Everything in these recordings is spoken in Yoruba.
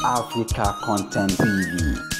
Africa Content TV.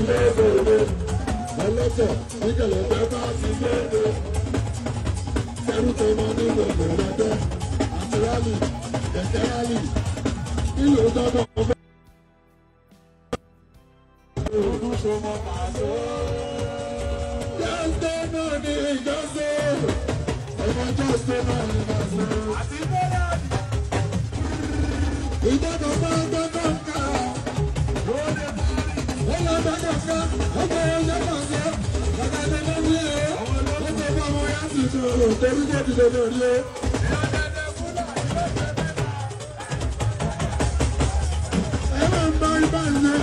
lébèrè ọlọ́tọ̀ nígbàlẹ̀ tẹ́ bá ti léde ẹrú tó mọ ní gbogbo rẹ̀ àti rálì kẹ̀kẹ́ rálì nílò dọ́dọ̀ ọ̀fẹ́. Olùsọmọ pàṣẹ. Jọ́sẹ̀ náà ní ìjọ́sẹ̀. Ọmọ jọ́sẹ̀ náà ní ìjọ́sẹ̀. Àti bẹ́ẹ̀ ìjọba máa ń gbọ́dọ̀ ká. Wọ́n lọ gbọ́dọ̀ ká. Ọmọ ọjọ́ pàṣẹ. Bàbá mi ló wí ẹ̀. Wọ́n tó bá wọn yá sí ìṣòro torí kò ti lè lórí ẹ̀. Ẹ máa ń bá ibà ilé.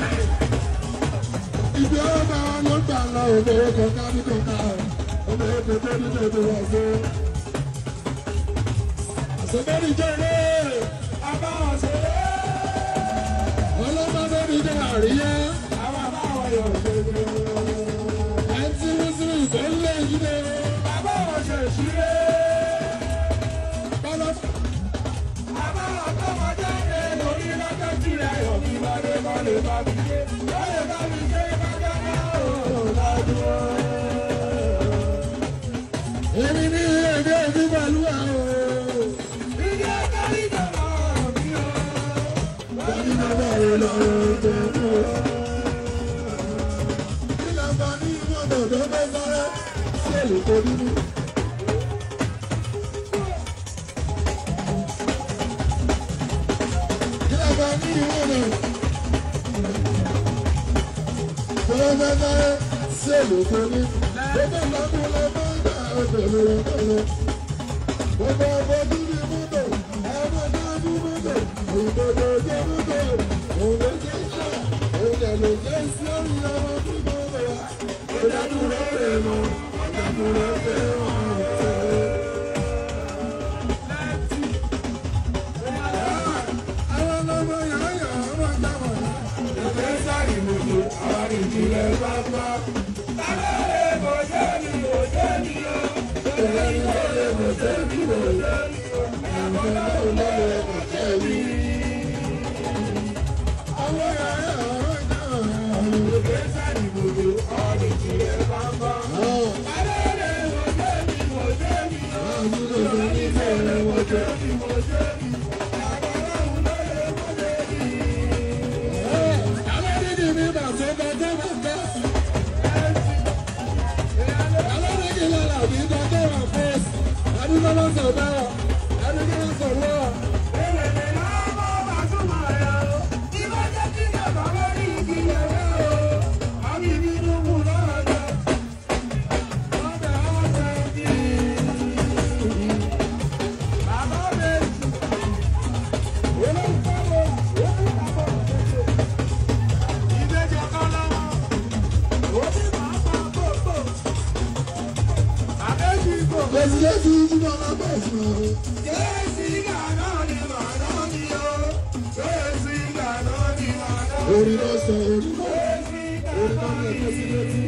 Ibi ọba ló gbà lọ òbò kọ̀ọ̀ká ní kọ̀ọ̀ká ọmọ ètò tó ní ètò wà fún. Àṣebẹ́ni jẹ́rẹ́ àbáwọ̀ ṣeré. Ọlọ́pàá bẹ́ni jẹ́ àríyá. Àwọn àbáwọ̀ yọ̀ ṣeré. Ẹtí Mùsùlùmí ìfẹ́lẹ́ ìdílé. Àbáwọ̀ ṣe ṣeré. Àbáwọ̀ tó wọ́n jáde lórí lọ́jọ́ tirẹ̀ yọ̀ kí wọ́n lè má lè bá mi gbé. Lọ́lẹ̀ bá mi gbé. Èmi ní èdè òbí pẹ̀lú àwọn ìdí àkárí jọba mi o. Bọ́dí bàbá rẹ̀ lọ́wọ́ tó kú. Ìlànà ní mọ́tò tó fẹ́ sáré sí èlò tó dúdú. Ìlànà ní mọ́tò tó fẹ́ sáré sí èlò tó dúdú. Gbogbo ìlànà lọ́wọ́ gbà ọ̀dọ̀ lọ́wọ́ tọ́lọ́. Gbogbo ọ̀bọ̀ dúdú mọ́tò, ẹ̀rọ dáadú mọ́tò, ìgbòdò jẹ́ mọ́tò, òun ló jẹ́ iṣẹ́, òun lè lè jẹ́ iṣẹ́ orí ọmọ tó gbọ́dọ̀ wá. Ìdádúró rẹ̀ mọ́, ìdádúró rẹ̀ mọ́. Àwọn ọmọ yàrá ọmọ jábọ̀. Ìfẹ́ sáré mọ́tò, àwọn ìjìnlẹ̀ pápá. Orí lọ sọ orí lọ ẹgbẹ́ sí létí.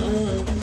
I'm